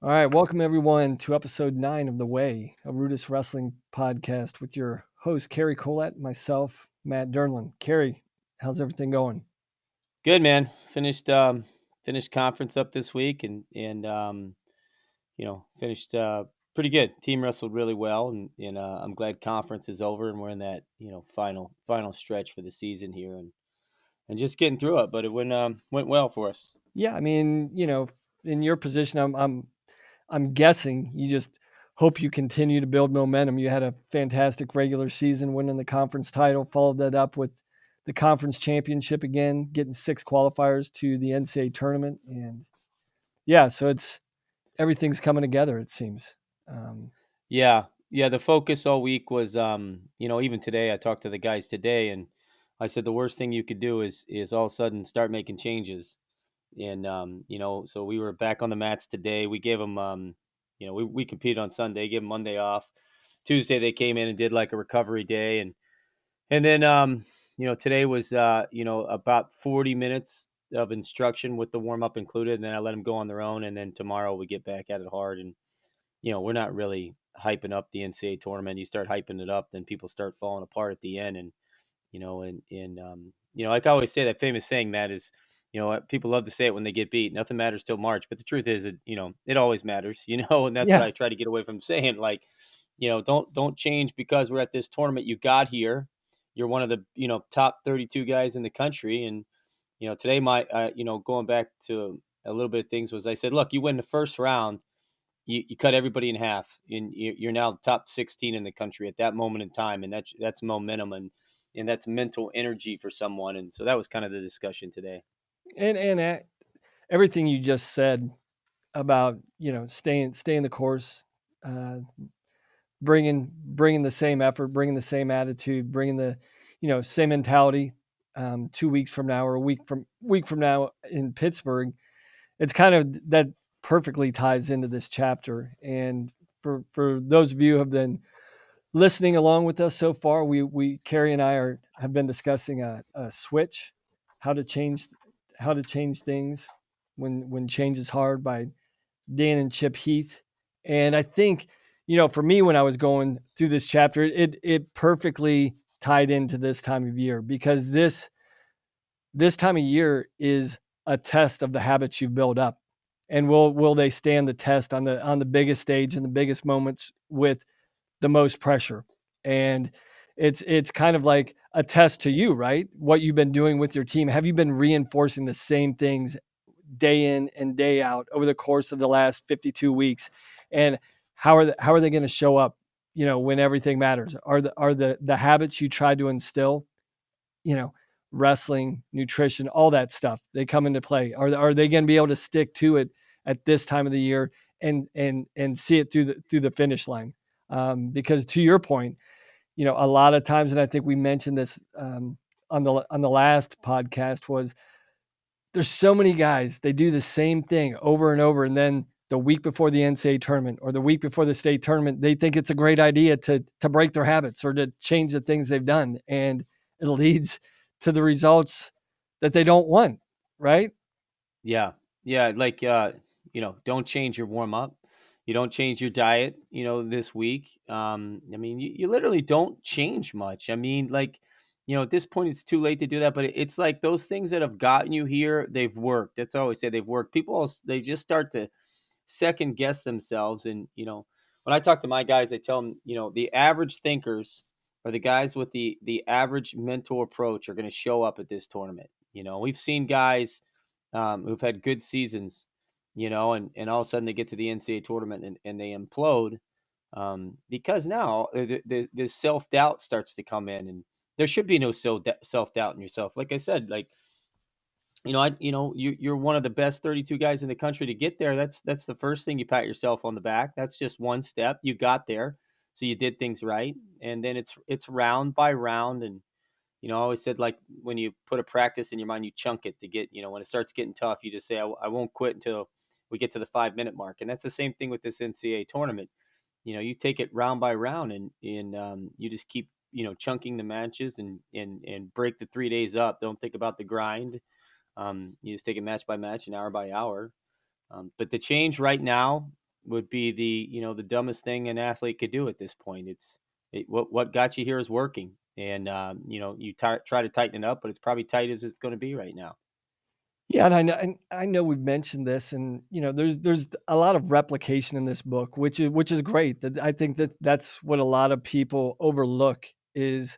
All right, welcome everyone to episode 9 of The Way, a RUDIS Wrestling podcast with your host, Cary, Kolat, myself, Matt Dernlan. Cary, how's everything going? Good, man. Finished conference up this week and finished pretty good. Team wrestled really well and I'm glad conference is over and we're in that, final stretch for the season here and just getting through it, but it went well for us. Yeah, I mean, in your position, I'm guessing you just hope you continue to build momentum. You had a fantastic regular season, winning the conference title, followed that up with the conference championship again, getting 6 qualifiers to the NCAA tournament, and yeah, so it's everything's coming together. It seems. Um, Yeah. Yeah, the focus all week was even today I talked to the guys today and I said the worst thing you could do is all of a sudden start making changes. And so we were back on the mats today. We gave them, we competed on Sunday, gave them Monday off. Tuesday they came in and did like a recovery day, and then today was about 40 minutes of instruction with the warm up included, and then I let them go on their own, and then tomorrow we get back at it hard, and we're not really hyping up the NCAA tournament. You start hyping it up, then people start falling apart at the end, and like I always say, that famous saying, Matt, is, people love to say it when they get beat. Nothing matters till March, but the truth is, it always matters, and that's what yeah, I try to get away from saying. Like, don't change because we're at this tournament. You got here. You're one of the top 32 guys in the country, and today going back to a little bit of things was I said, look, you win the first round. You cut everybody in half, and you're now the top 16 in the country at that moment in time, and that's momentum and that's mental energy for someone. And so that was kind of the discussion today. and everything you just said about staying the course, uh, bringing the same effort, bringing the same attitude, bringing the same mentality. 2 weeks from now or a week from now in Pittsburgh, it's kind of that perfectly ties into this chapter. And for those of you who have been listening along with us so far, we Cary and I have been discussing a switch, how to change how to change things when change is hard, by Dan and Chip Heath. And I think, for me, when I was going through this chapter, it perfectly tied into this time of year, because this time of year is a test of the habits you've built up. And will they stand the test on the biggest stage and the biggest moments with the most pressure? And it's kind of like a test to you, right? What you've been doing with your team. Have you been reinforcing the same things day in and day out over the course of the last 52 weeks? And how are they going to show up, when everything matters? Are the habits you tried to instill, you know, wrestling, nutrition, all that stuff, they come into play? Are they going to be able to stick to it at this time of the year and see it through the finish line? Because to your point, a lot of times, and I think we mentioned this on the last podcast, was there's so many guys, they do the same thing over and over, and then the week before the NCAA tournament or the week before the state tournament, they think it's a great idea to break their habits or to change the things they've done, and it leads to the results that they don't want, right? Yeah. Yeah. Like, don't change your warm up. You don't change your diet, this week. I mean, you literally don't change much. I mean, like, at this point, it's too late to do that. But it's like those things that have gotten you here, they've worked. That's all I always say, they've worked. They just start to second guess themselves. And, when I talk to my guys, I tell them, the average thinkers or the guys with the average mental approach are going to show up at this tournament. We've seen guys who've had good seasons, and all of a sudden they get to the NCAA tournament and they implode because now the self doubt starts to come in, and there should be no self doubt in yourself. Like I said, like you're one of the best 32 guys in the country to get there. That's the first thing. You pat yourself on the back. That's just one step. You got there, so you did things right, and then it's round by round. And I always said, like, when you put a practice in your mind, you chunk it to get, when it starts getting tough, you just say, I won't quit until we get to the 5 minute mark. And that's the same thing with this NCAA tournament. You take it round by round, and you just keep, chunking the matches and break the 3 days up. Don't think about the grind. You just take it match by match and hour by hour. But the change right now, would be the dumbest thing an athlete could do at this point. What got you here is working, and you try to tighten it up, but it's probably tight as it's going to be right now. Yeah, and I know we've mentioned this, and there's a lot of replication in this book, which is great. That I think that's what a lot of people overlook is,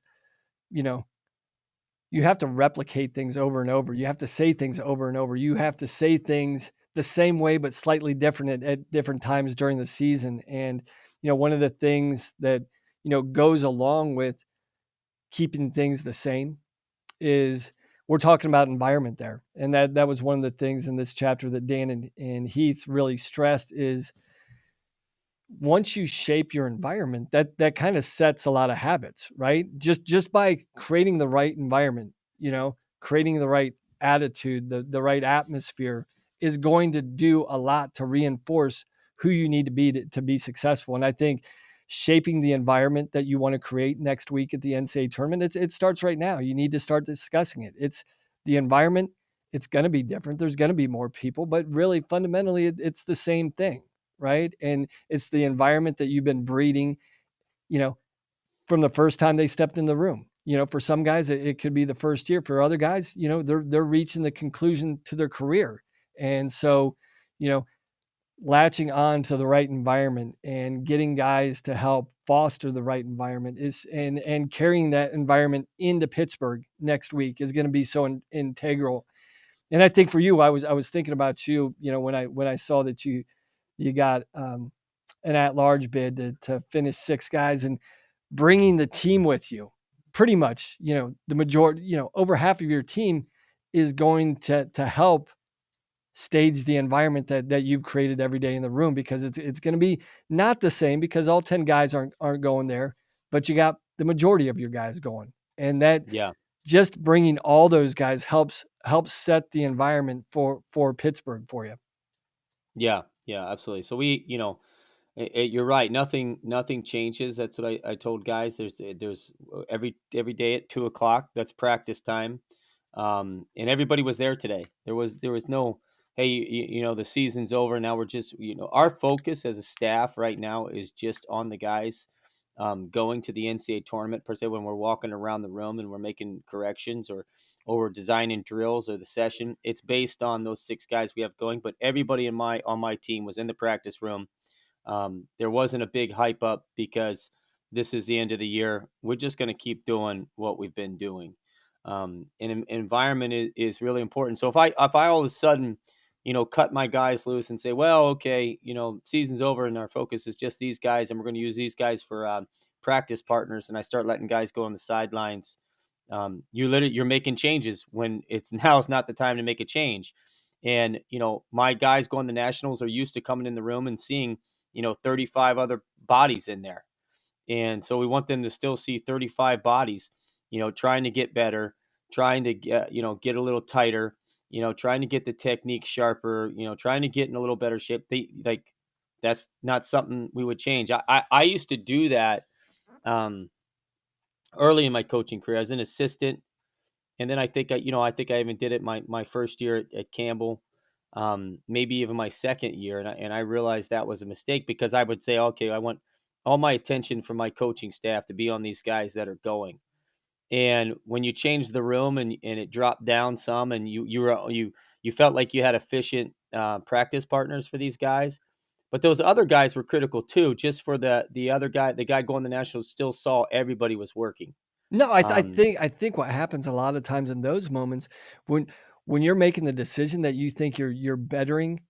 you know, you have to replicate things over and over. You have to say things over and over. You have to say things the same way but slightly different at different times during the season. And one of the things that goes along with keeping things the same is we're talking about environment there. And that was one of the things in this chapter that Dan and Heath really stressed is once you shape your environment, that kind of sets a lot of habits, right? Just by creating the right environment, creating the right attitude, the right atmosphere is going to do a lot to reinforce who you need to be to be successful. And I think shaping the environment that you want to create next week at the NCAA tournament, it starts right now. You need to start discussing it. It's the environment. It's going to be different. There's going to be more people, but really fundamentally, it's the same thing, right? And it's the environment that you've been breeding, you know, from the first time they stepped in the room. For some guys, it could be the first year. For other guys, they're reaching the conclusion to their career. And so, you know, latching on to the right environment and getting guys to help foster the right environment is and carrying that environment into Pittsburgh next week is going to be so integral. And I think for you, I was thinking about you, when I saw that you got an at-large bid to finish 6 guys and bringing the team with you. Pretty much, the majority, over half of your team is going to help stage the environment that you've created every day in the room, because it's going to be not the same because all 10 guys aren't going there, but you got the majority of your guys going, and that Yeah. just bringing all those guys helps set the environment for Pittsburgh for you. Yeah, yeah, absolutely. So you're right. Nothing changes. That's what I told guys. There's every day at 2 o'clock. That's practice time, and everybody was there today. There was no, hey, the season's over now. We're just our focus as a staff right now is just on the guys going to the NCAA tournament per se. When we're walking around the room and we're making corrections or we're designing drills or the session, it's based on those 6 guys we have going. But everybody on my team was in the practice room. There wasn't a big hype up because this is the end of the year. We're just going to keep doing what we've been doing. And environment is really important. So if I all of a sudden, cut my guys loose and say, well, okay, season's over and our focus is just these guys and we're going to use these guys for practice partners, and I start letting guys go on the sidelines, you're making changes when now is not the time to make a change. And my guys going to nationals are used to coming in the room and seeing 35 other bodies in there. And so we want them to still see 35 bodies, trying to get better, trying to get a little tighter, trying to get the technique sharper, trying to get in a little better shape. That's not something we would change. I used to do that early in my coaching career as an assistant. And then I think I even did it my first year at Campbell, maybe even my second year, and I realized that was a mistake because I would say, okay, I want all my attention from my coaching staff to be on these guys that are going. And when you change the room and it dropped down some, and you felt like you had efficient practice partners for these guys, but those other guys were critical too. Just for the other guy, the guy going to the nationals, still saw everybody was working. No, I Um, think I think what happens a lot of times in those moments when when you're making the decision that you think you're bettering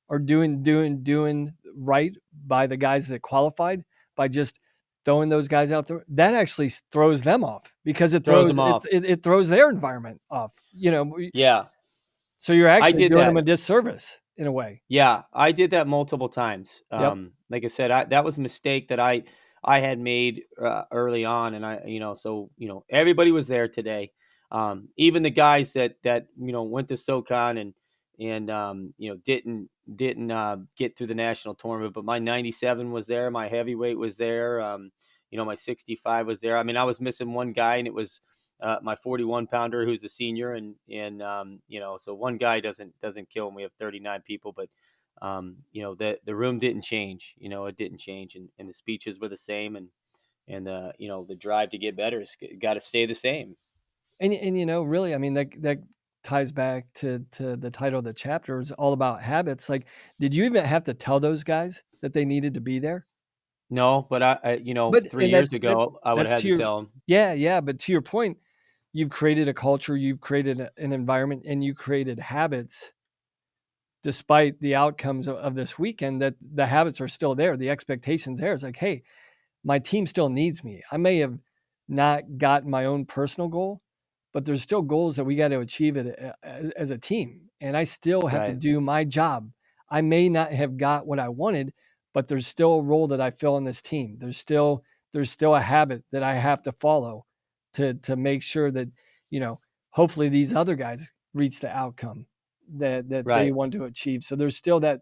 or doing right by the guys that qualified by just throwing those guys out there, that actually throws them off because it throws throws them it, off. it, it throws their environment off. Yeah, So you're I actually did doing them that. a disservice in a way. Yeah, I did that multiple times. Yep. Like I said, that was a mistake that I had made early on, and so everybody was there today. Even the guys that went to SoCon and didn't get through the national tournament, but my 97 was there, my heavyweight was there, my 65 was there. I mean, I was missing one guy, and it was my 41 pounder who's a senior, and so one guy doesn't kill, and we have 39 people, but The room didn't change. It didn't change, and the speeches were the same, and the drive to get better has got to stay the same. And really, I mean, that ties back to the title of the chapter is all about habits. Like, did you even have to tell those guys that they needed to be there? No, but But 3 years ago, I would that's have had to to your tell them. yeah, yeah, but to your point, you've created a culture, you've created an environment, and you created habits despite the outcomes of this weekend, that the habits are still there. The expectations there. It's like, hey, my team still needs me. I may have not gotten my own personal goal, but there's still goals that we got to achieve it as a team. And I still have to Right, do my job. I may not have got what I wanted, but there's still a role that I fill in this team. There's still a habit that I have to follow to make sure that, hopefully these other guys reach the outcome that they right, want to achieve. So there's still that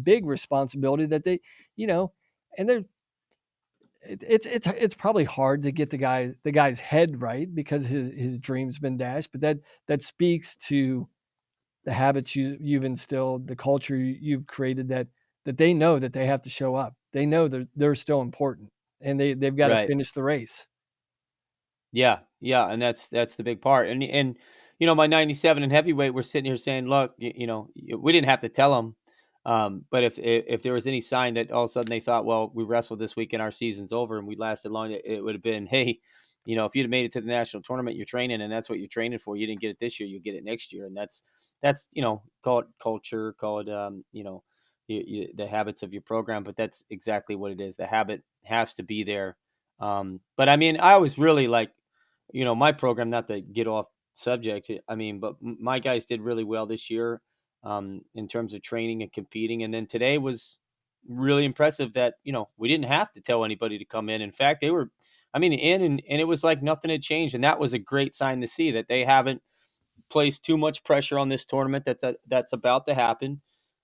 big responsibility that they, you know, and they're it's probably hard to get the guy's head right because his dream's been dashed, but that speaks to the habits you've instilled, the culture you've created, that they know that they have to show up. They know they're still important, and they've got to right. finish the race. Yeah, yeah, and that's the big part. And my 97 and heavyweight, we're sitting here saying, look, we didn't have to tell them, but if there was any sign that all of a sudden they thought, well, we wrestled this week and our season's over and we lasted long, it would have been, hey, if you'd have made it to the national tournament, you're training, and that's what you're training for. You didn't get it this year, you'll get it next year, and that's call it culture, call it the habits of your program, but that's exactly what it is. The habit has to be there. But I mean, I was really like, my program, not to get off subject, I mean, but my guys did really well this year, in terms of training and competing. And then today was really impressive that, we didn't have to tell anybody to come in. In fact, they were, I mean, in, and it was like nothing had changed. And that was a great sign to see that they haven't placed too much pressure on this tournament that's about to happen.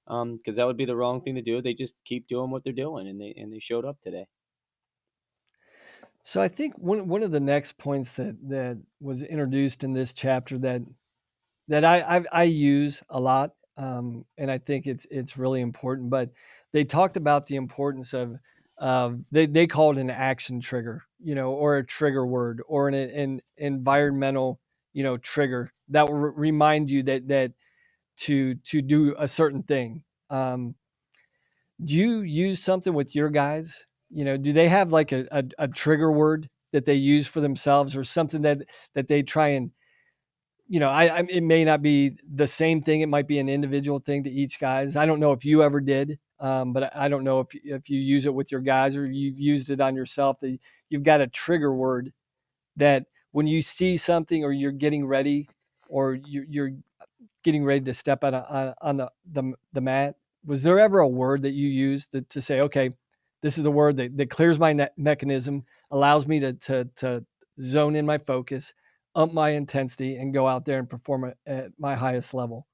Because that would be the wrong thing to do. They just keep doing what they're doing, and they showed up today. So I think one of the next points that was introduced in this chapter that I use a lot, and I think it's really important. But they talked about the importance of they call it an action trigger, or a trigger word, or an environmental, trigger that will remind you that to do a certain thing. Do you use something with your guys? Do they have like a trigger word that they use for themselves, or something that they try and it may not be the same thing. It might be an individual thing to each guys. I don't know if you ever did, but I don't know if you use it with your guys or you've used it on yourself. That you've got a trigger word that when you see something or you're getting ready or you're getting ready to step on the mat. Was there ever a word that you used to say, okay, this is the word that clears my mechanism, allows me to zone in my focus, up my intensity, and go out there and perform at my highest level?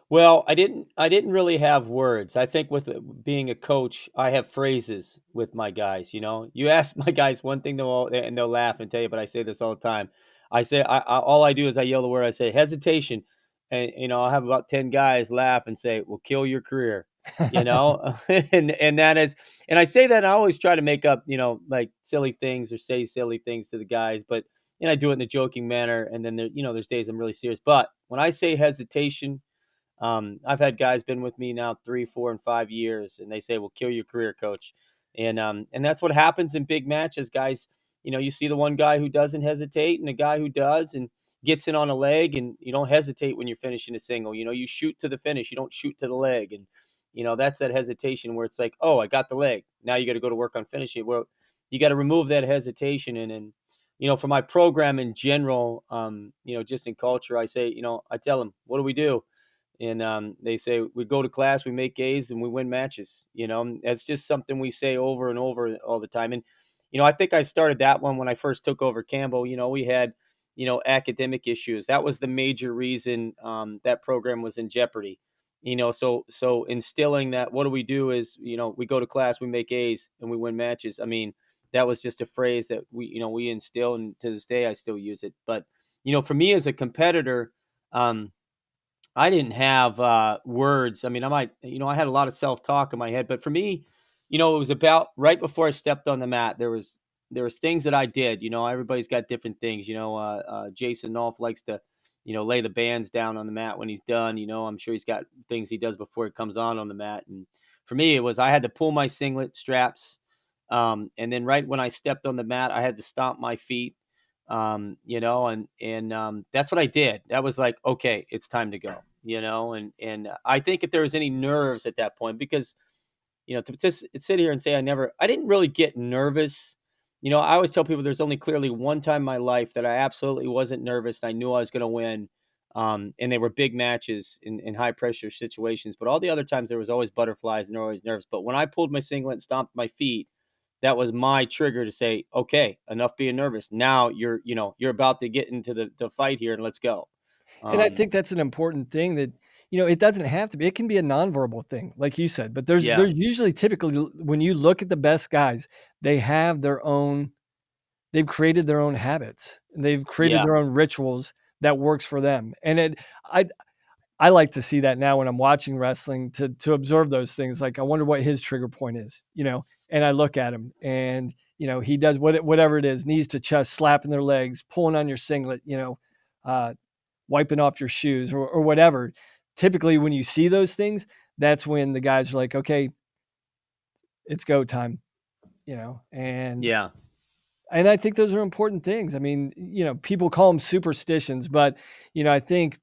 Well, I didn't really have words. I think with being a coach, I have phrases with my guys. You ask my guys one thing, they'll laugh and tell you, but I say this all the time. I say all I do is I yell the word. I say hesitation, and I'll have about 10 guys laugh and say, "Will kill your career." You know, and that is, and I say that, and I always try to make up, like silly things or say silly things to the guys, but I do it in a joking manner. And then there's days I'm really serious. But when I say hesitation, I've had guys been with me now 3, 4, and 5 years, and they say, "We'll kill your career, coach." And that's what happens in big matches, guys. You see the one guy who doesn't hesitate, and the guy who does, and gets in on a leg, and you don't hesitate when you're finishing a single. You shoot to the finish. You don't shoot to the leg, and that's that hesitation where it's like, "Oh, I got the leg. Now you got to go to work on finishing it." Well, you got to remove that hesitation, and for my program in general, just in culture, I say, I tell them, "What do we do?" And they say we go to class, we make A's, and we win matches. That's just something we say over and over all the time. And I think I started that one when I first took over Campbell. We had academic issues. That was the major reason that program was in jeopardy. So instilling that, what do we do is we go to class, we make A's, and we win matches. I mean, that was just a phrase that we instill, and to this day I still use it. But for me as a competitor, um, I didn't have words. I mean, I might, I had a lot of self talk in my head, but for me, it was about right before I stepped on the mat. There was things that I did. Everybody's got different things. Jason Nolf likes to, lay the bands down on the mat when he's done. I'm sure he's got things he does before he comes on the mat. And for me, it was I had to pull my singlet straps, and then right when I stepped on the mat, I had to stomp my feet. And that's what I did. That was like, okay, it's time to go. And I think if there was any nerves at that point, because to just sit here and say I didn't really get nervous. I always tell people there's only clearly one time in my life that I absolutely wasn't nervous and I knew I was going to win. And they were big matches in high pressure situations, but all the other times there was always butterflies and there were always nerves. But when I pulled my singlet and stomped my feet, that was my trigger to say, okay, enough being nervous. Now you're about to get into the fight here and let's go. And I Um, think that's an important thing that, it doesn't have to be. It can be a nonverbal thing, like you said, but there's yeah, there's usually typically when you look at the best guys, they have their own they've created their own habits. They've created yeah, their own rituals that works for them. And I I like to see that now when I'm watching wrestling to observe those things. Like I wonder what his trigger point is, and I look at him and, he does whatever it is, knees to chest, slapping their legs, pulling on your singlet, uh, wiping off your shoes or whatever. Typically, when you see those things, that's when the guys are like, okay, it's go time, and yeah, I think those are important things. I mean, people call them superstitions, but I think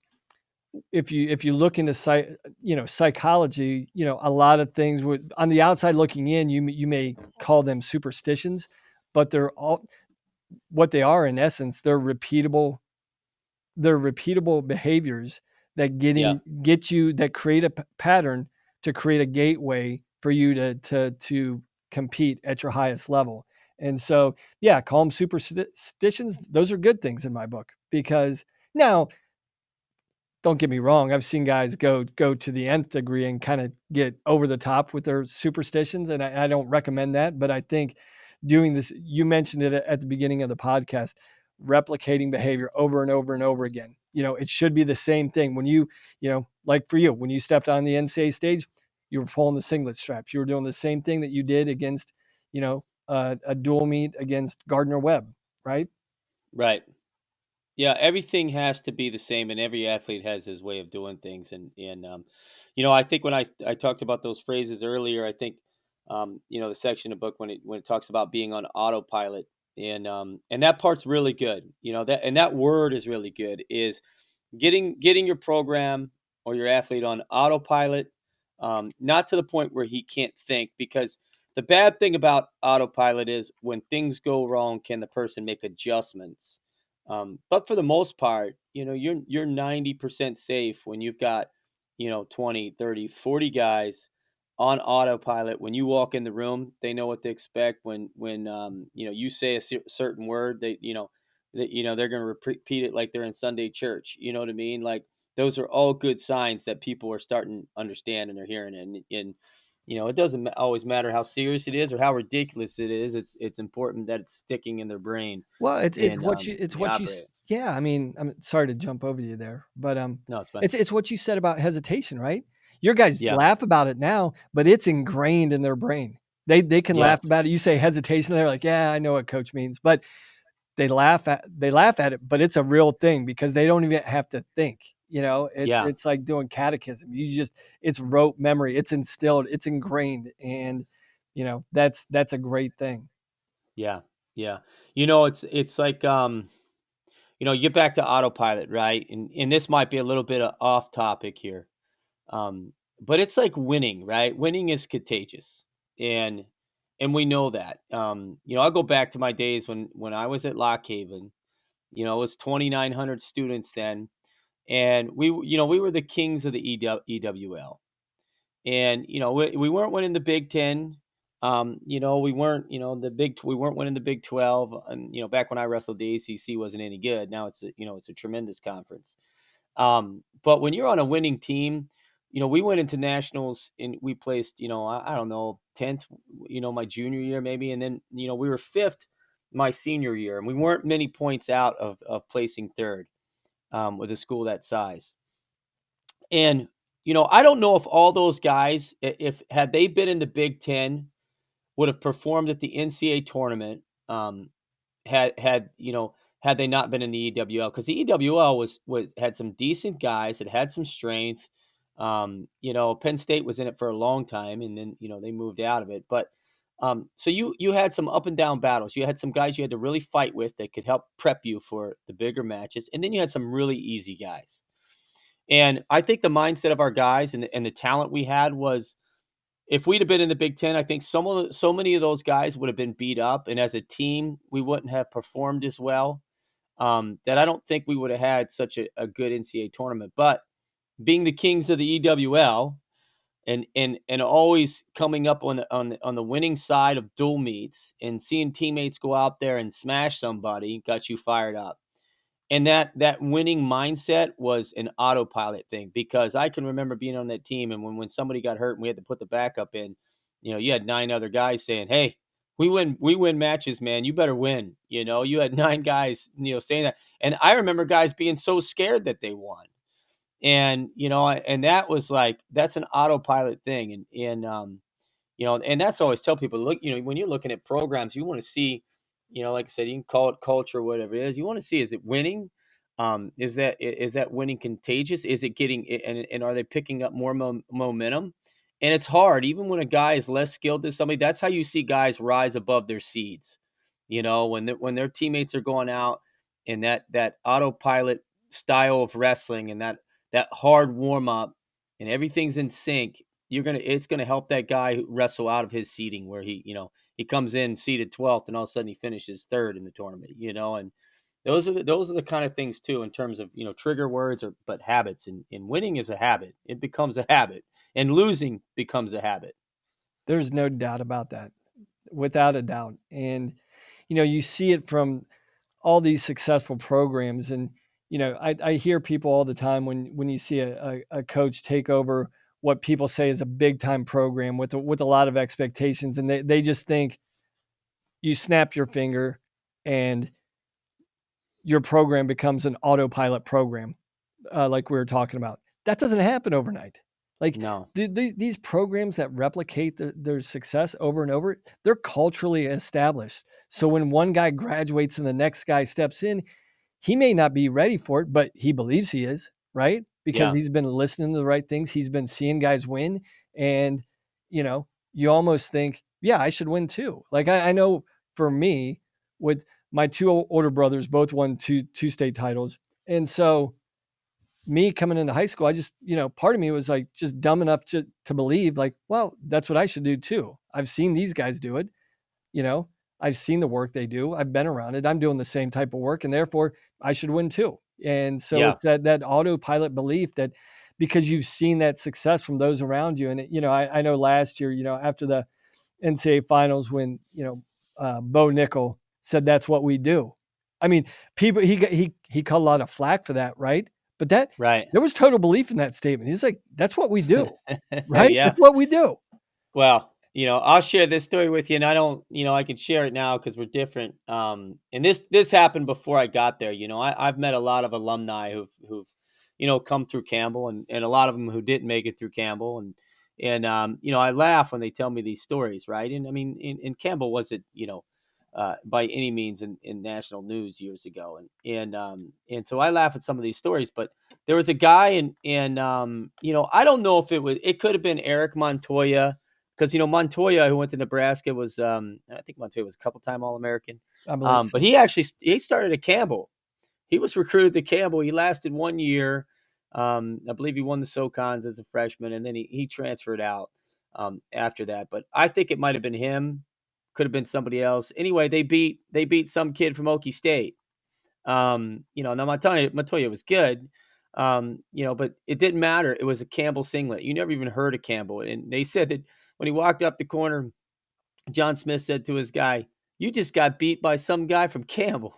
if you look into psychology, a lot of things would on the outside looking in, you may call them superstitions, but they're all what they are in essence. They're repeatable behaviors that yeah, get you that create a pattern to create a gateway for you to compete at your highest level. And so, yeah, call them superstitions. Those are good things in my book because now, don't get me wrong, I've seen guys go to the nth degree and kind of get over the top with their superstitions, and I don't recommend that. But I think doing this, you mentioned it at the beginning of the podcast, replicating behavior over and over and over again. It should be the same thing when like for you, when you stepped on the NCAA stage, you were pulling the singlet straps. You were doing the same thing that you did against, a dual meet against Gardner Webb, right? right. Yeah, everything has to be the same, and every athlete has his way of doing things. And I think when I talked about those phrases earlier, I think the section of the book when it talks about being on autopilot, and that part's really good. That word is really good. Is getting your program or your athlete on autopilot, not to the point where he can't think, because the bad thing about autopilot is when things go wrong, can the person make adjustments? But for the most part, you're 90% safe when you've got 20, 30, 40 guys on autopilot. When you walk in the room, they know what to expect. When you say a certain word, they're going to repeat it like they're in Sunday church. You know what I mean? Like those are all good signs that people are starting to understand and they're hearing it. And it doesn't always matter how serious it is or how ridiculous it is. It's important that it's sticking in their brain Well, it's and what you it's they what you operate. yeah, I mean, I'm sorry to jump over you there, but, No, it's fine. it's what you said about hesitation, right? Your guys Yeah. laugh about it now, but it's ingrained in their brain. They can Yes. laugh about it. You say hesitation, they're like, "Yeah, I know what coach means," but they laugh at it, but it's a real thing because they don't even have to think, It's Yeah. it's like doing catechism. It's rote memory, it's instilled, it's ingrained, and, that's a great thing. Yeah. Yeah. It's like you get back to autopilot, right? And this might be a little bit of off topic here. Um, but it's like winning, right? Winning is contagious. And we know that. I'll go back to my days when I was at Lock Haven. It was 2,900 students then, and we were the kings of the EWL. And we weren't winning the Big Ten. We weren't we weren't winning the Big 12. And back when I wrestled, the ACC wasn't any good. Now it's a tremendous conference. But when you're on a winning team, we went into nationals and we placed, I don't know, 10th, my junior year maybe, and then we were fifth my senior year, and we weren't many points out of placing third with a school that size. And, I don't know if all those guys, if had they been in the Big Ten, would have performed at the NCAA tournament, had they not been in the EWL, because the EWL was had some decent guys, it had some strength. Penn State was in it for a long time, and then they moved out of it. But so you had some up and down battles. You had some guys you had to really fight with that could help prep you for the bigger matches, and then you had some really easy guys. And I think the mindset of our guys and the talent we had was, if we'd have been in the Big Ten, I think so many of those guys would have been beat up, and as a team, we wouldn't have performed as well. That I don't think we would have had such a good NCAA tournament. But being the kings of the EWL and always coming up on the winning side of dual meets and seeing teammates go out there and smash somebody got you fired up. And that winning mindset was an autopilot thing, because I can remember being on that team, and when somebody got hurt and we had to put the backup in, you had 9 other guys saying, "Hey, we win matches, man. You better win." You had 9 guys, saying that. And I remember guys being so scared that they won. And, and that was like, that's an autopilot thing. And that's always tell people, look, when you're looking at programs, you want to see, like I said, you can call it culture, whatever it is. You want to see, is it winning? Is that winning contagious? Is it getting, and are they picking up more momentum? And it's hard, even when a guy is less skilled than somebody. That's how you see guys rise above their seeds. When their teammates are going out, and that autopilot style of wrestling, and that hard warm up, and everything's in sync, it's gonna help that guy wrestle out of his seeding, where he comes in seeded 12th, and all of a sudden he finishes third in the tournament. And those are the kind of things too, in terms of trigger words, but habits, and winning is a habit. It becomes a habit, and losing becomes a habit. There's no doubt about that, without a doubt. And you see it from all these successful programs. And I hear people all the time when you see a coach take over what people say is a big time program with a lot of expectations, and they just think you snap your finger and your program becomes an autopilot program, like we were talking about. That doesn't happen overnight. Like No. these programs that replicate their success over and over, they're culturally established. So when one guy graduates and the next guy steps in, he may not be ready for it, but he believes he is, right? Because Yeah. he's been listening to the right things. He's been seeing guys win. And, you almost think, yeah, I should win too. Like I know for me, with my 2 older brothers, both won two state titles. And so me coming into high school, I just, part of me was like just dumb enough to believe, like, well, that's what I should do too. I've seen these guys do it. You know, I've seen the work they do. I've been around it. I'm doing the same type of work, and therefore I should win too. And so Yeah. it's that autopilot belief that, because you've seen that success from those around you. And I know last year, after the NCAA finals, when Bo Nickel said that's what we do. I mean, people he caught a lot of flack for that, right? But Right. there was total belief in that statement. He's like, that's what we do, right? Yeah. That's what we do. Well, I'll share this story with you, and I don't, I can share it now because we're different. And this happened before I got there. I've met a lot of alumni who've come through Campbell, and a lot of them who didn't make it through Campbell, and I laugh when they tell me these stories, right? And I mean, in Campbell wasn't, by any means in national news years ago, and so I laugh at some of these stories. But there was a guy, and I don't know if it could have been Eric Montoya, because Montoya, who went to Nebraska, was I think Montoya was a couple time All-American. I believe But so. he started at Campbell. He was recruited to Campbell. He lasted 1 year. I believe he won the SoCons as a freshman, and then he transferred out after that. But I think it might have been him. Could have been somebody else. Anyway, they beat some kid from Okie State. Now Montoya was good. But it didn't matter. It was a Campbell singlet. You never even heard of Campbell. And they said that when he walked up the corner, John Smith said to his guy, "You just got beat by some guy from Campbell."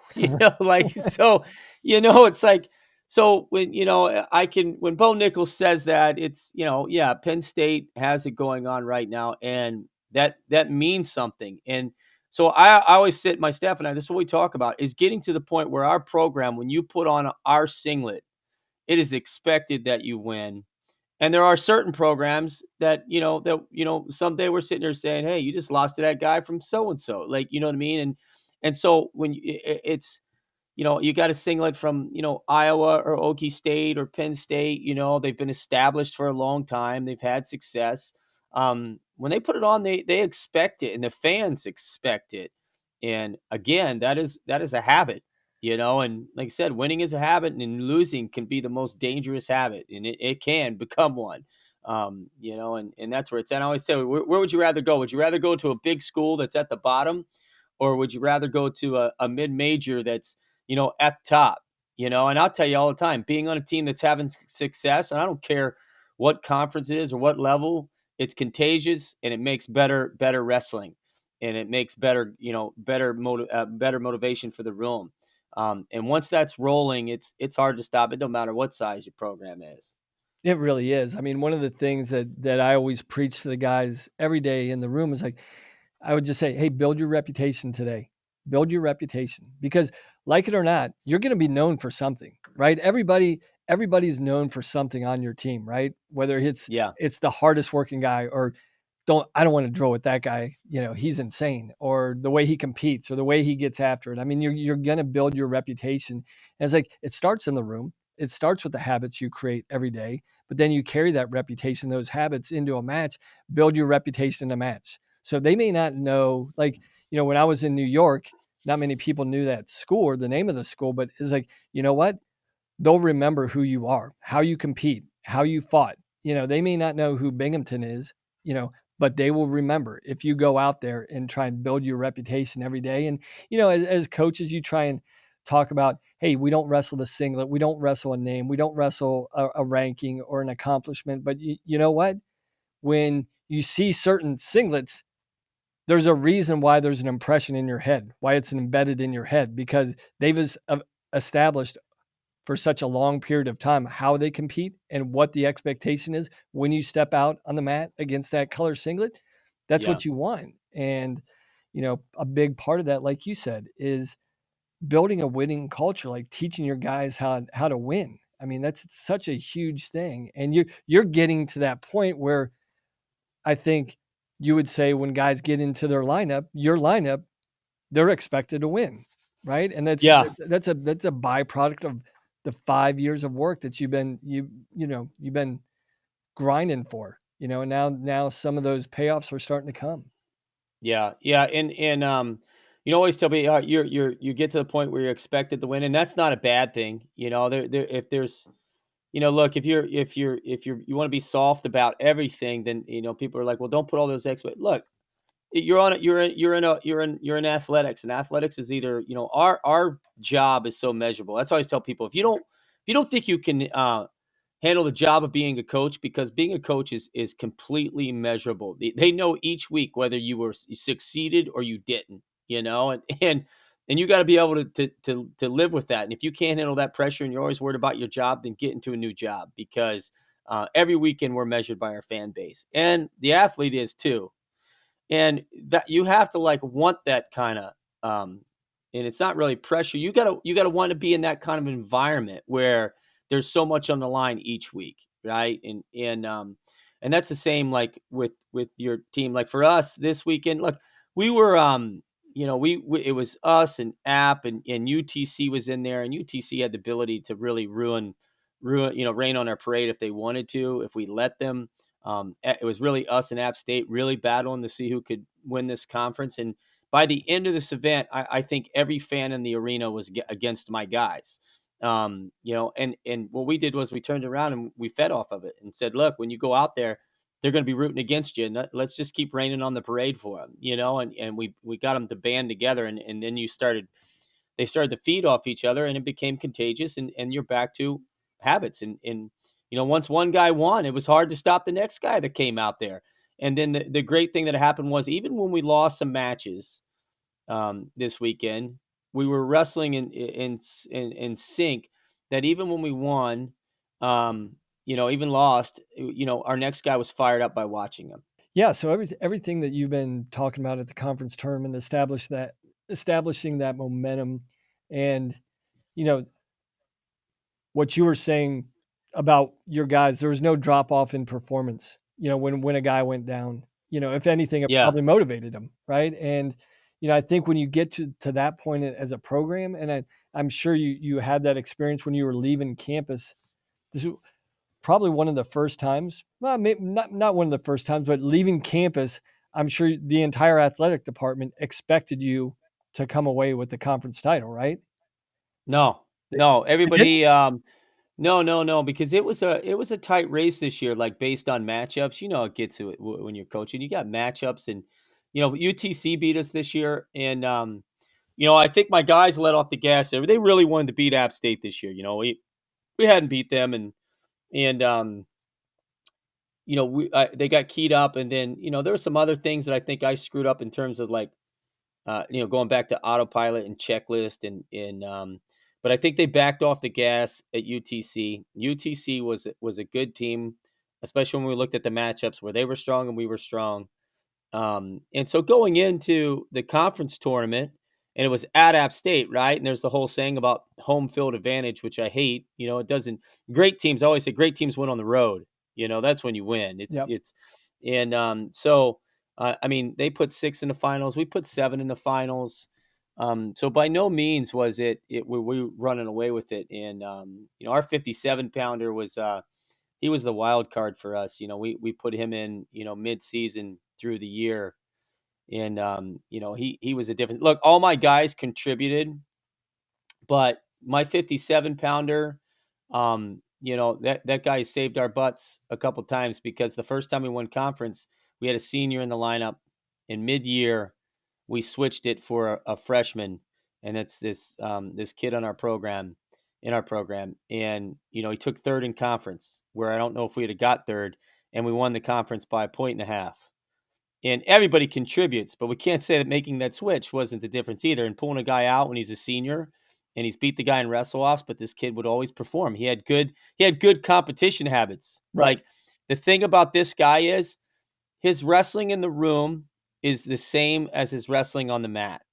Like, so, it's like, so when, when Bo Nichols says that, it's, yeah, Penn State has it going on right now. And that means something. And so I always sit, my staff and I, this is what we talk about, is getting to the point where our program, when you put on our singlet, it is expected that you win. And there are certain programs that, someday we're sitting there saying, "Hey, you just lost to that guy from so and so." Like, you know what I mean? And so when it's, you got a singlet from, Iowa or Okie State or Penn State, they've been established for a long time. They've had success. When they put it on, they expect it and the fans expect it. And again, that is a habit, and like I said, winning is a habit and losing can be the most dangerous habit and it can become one. And that's where it's at. I always tell you, where would you rather go? Would you rather go to a big school that's at the bottom, or would you rather go to a mid-major that's, at the top? And I'll tell you all the time, being on a team that's having success, and I don't care what conference it is or what level, it's contagious and it makes better wrestling, and it makes better motivation for the room. And once that's rolling, it's hard to stop. It don't matter what size your program is. It really is. I mean, one of the things that I always preach to the guys every day in the room is like, I would just say, hey, build your reputation today. Build your reputation because, like it or not, you're going to be known for something, right? Everybody's known for something on your team, right? Whether Yeah, it's the hardest working guy, or I don't want to draw with that guy. He's insane, or the way he competes, or the way he gets after it. I mean, you're going to build your reputation. And it's like it starts in the room. It starts with the habits you create every day, but then you carry that reputation, those habits into a match. Build your reputation in a match. So they may not know, like, when I was in New York, not many people knew that school or the name of the school, but it's like, you know what? They'll remember who you are, how you compete, how you fought. They may not know who Binghamton is, but they will remember if you go out there and try and build your reputation every day. And, as coaches, you try and talk about, hey, we don't wrestle the singlet, we don't wrestle a name, we don't wrestle a ranking or an accomplishment. But you know what? When you see certain singlets, there's a reason why there's an impression in your head, why it's embedded in your head, because they've established for such a long period of time how they compete and what the expectation is when you step out on the mat against that color singlet. That's yeah, what you want. And, a big part of that, like you said, is building a winning culture, like teaching your guys how to win. I mean, that's such a huge thing. And you're getting to that point where I think you would say when guys get into your lineup, they're expected to win, right? And yeah. that's a byproduct of the 5 years of work that you've been grinding for, and now some of those payoffs are starting to come. Yeah, yeah, and you always tell me, you get to the point where you're expected to win, and that's not a bad thing. There if there's, look, if you want to be soft about everything, then people are like, well, don't put all those expect. Look, you're in athletics, and athletics is either, our job is so measurable. That's why I always tell people, if you don't think you can handle the job of being a coach, because being a coach is completely measurable. They know each week whether you succeeded or you didn't, and you got to be able to live with that. And if you can't handle that pressure and you're always worried about your job, then get into a new job, because every weekend we're measured by our fan base, and the athlete is too. And that you have to, like, want that kind of, and it's not really pressure. You gotta want to be in that kind of environment where there's so much on the line each week, right? And that's the same, like, with your team. Like, for us this weekend, look, we were, we it was us and App, and UTC was in there, and UTC had the ability to really rain on our parade if they wanted to, if we let them. It was really us and App State really battling to see who could win this conference. And by the end of this event, I think every fan in the arena was against my guys. And what we did was we turned around and we fed off of it and said, look, when you go out there, they're going to be rooting against you. And let's just keep raining on the parade for them, and we got them to band together. And then they started to feed off each other, and it became contagious, and you're back to habits. And once one guy won, it was hard to stop the next guy that came out there. And then the great thing that happened was, even when we lost some matches this weekend, we were wrestling in sync, that even when we won, even lost, our next guy was fired up by watching him. Yeah, so everything that you've been talking about at the conference tournament, establishing that momentum, and you know what you were saying about your guys. There was no drop off in performance. When a guy went down, if anything, it Yeah. probably motivated him, right? And I think when you get to that point as a program, and I'm sure you had that experience when you were leaving campus. This is probably one of the first times. Well, maybe not one of the first times, but leaving campus, I'm sure the entire athletic department expected you to come away with the conference title, right? No, They, no, they didn't. everybody, no, no, no, because it was a tight race this year, like based on matchups. You know, it gets to it when you're coaching. You got matchups, and UTC beat us this year, and I think my guys let off the gas there. They really wanted to beat App State this year. We hadn't beat them, and they got keyed up, and then there were some other things that I think I screwed up in terms of like going back to autopilot and checklist but I think they backed off the gas at UTC. UTC was a good team, especially when we looked at the matchups where they were strong and we were strong. And so going into the conference tournament, and it was at App State, right? And there's the whole saying about home field advantage, which I hate. It doesn't. Great teams, I always say, great teams win on the road. That's when you win. Yep. I mean, they put 6 in the finals. We put 7 in the finals. So by no means was we were running away with it. And our 57 pounder was he was the wild card for us. We put him in mid season through the year, and he was a different look. All my guys contributed, but my 57 pounder, that guy saved our butts a couple times, because the first time we won conference, we had a senior in the lineup. In mid year, we switched it for a freshman, and it's this kid on our program. In our program, and he took third in conference, where I don't know if we'd have got third, and we won the conference by a point and a half. And everybody contributes, but we can't say that making that switch wasn't the difference either. And pulling a guy out when he's a senior, and he's beat the guy in wrestle offs, but this kid would always perform. He had good competition habits. Right. Like, the thing about this guy is his wrestling in the room is the same as his wrestling on the mat.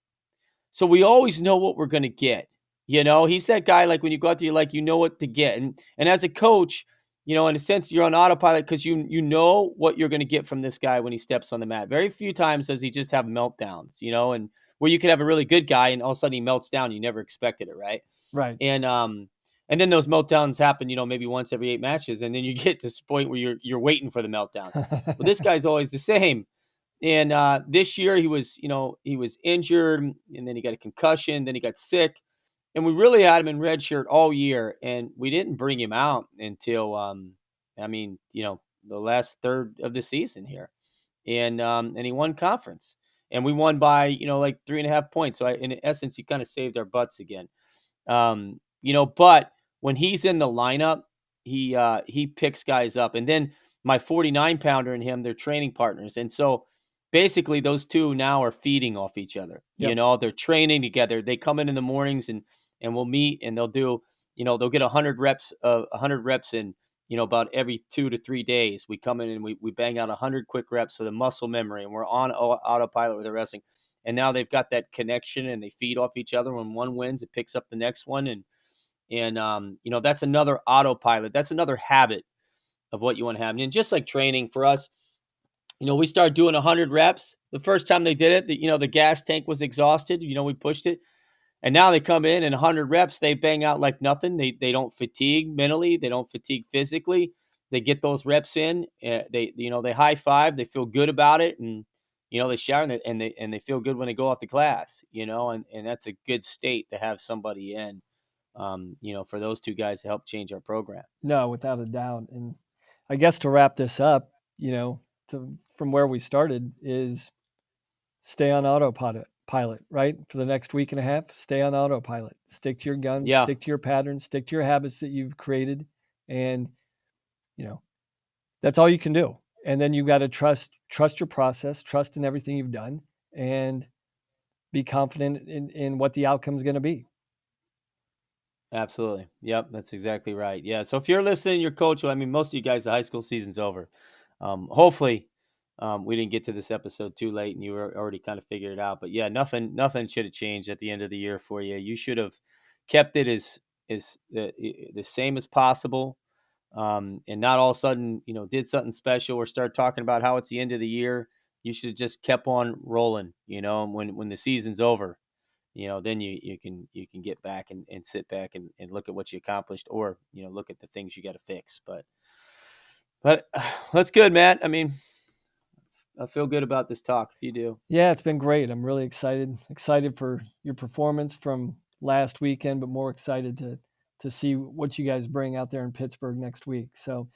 So we always know what we're going to get. He's that guy, like, when you go out there, you're like, you know what to get. And as a coach, in a sense, you're on autopilot, because you know what you're going to get from this guy when he steps on the mat. Very few times does he just have meltdowns, and where you could have a really good guy and all of a sudden he melts down. You never expected it, right? Right. And then those meltdowns happen, maybe once every 8 matches, and then you get to this point where you're waiting for the meltdown. But this guy's always the same. And this year he was injured, and then he got a concussion, then he got sick, and we really had him in red shirt all year, and we didn't bring him out until the last third of the season here, and he won conference, and we won by like 3.5 points. So in essence, he kind of saved our butts again. But when he's in the lineup, he picks guys up, and then my 49 pounder and him, they're training partners, and so basically those two now are feeding off each other. Yep. They're training together. They come in the mornings, and we'll meet, and they'll do, they'll get 100 reps in, about every 2 to 3 days. We come in and we bang out 100 quick reps of the muscle memory, and we're on autopilot with the wrestling. And now they've got that connection, and they feed off each other. When one wins, it picks up the next one. And that's another autopilot. That's another habit of what you want to have. And just like training for us, we started doing 100 reps. The first time they did it, the gas tank was exhausted. We pushed it. And now they come in and 100 reps, they bang out like nothing. They don't fatigue mentally. They don't fatigue physically. They get those reps in. They high five. They feel good about it. And, they shower, and they feel good when they go off the class, and that's a good state to have somebody in, for those two guys to help change our program. No, without a doubt. And I guess to wrap this up, from where we started, is stay on autopilot, right? For the next week and a half, stay on autopilot. Stick to your guns, Yeah. stick to your patterns, stick to your habits that you've created, and that's all you can do. And then you've got to trust your process, trust in everything you've done, and be confident in what the outcome is going to be. Absolutely. Yep, that's exactly right. Yeah. So if you're listening, your coach, most of you guys, the high school season's over. Hopefully, we didn't get to this episode too late and you were already kind of figured it out. But yeah, nothing should have changed at the end of the year for you. You should have kept it as the same as possible. and not all of a sudden, did something special or start talking about how it's the end of the year. You should have just kept on rolling, and when the season's over, then you can get back and sit back and look at what you accomplished, or, look at the things you got to fix. But that's good, Matt. I mean, I feel good about this talk. If you do. Yeah, it's been great. I'm really excited for your performance from last weekend, but more excited to see what you guys bring out there in Pittsburgh next week. So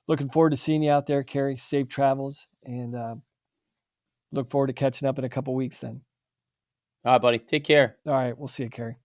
looking forward to seeing you out there, Cary. Safe travels, and look forward to catching up in a couple weeks then. All right, buddy. Take care. All right, we'll see you, Cary.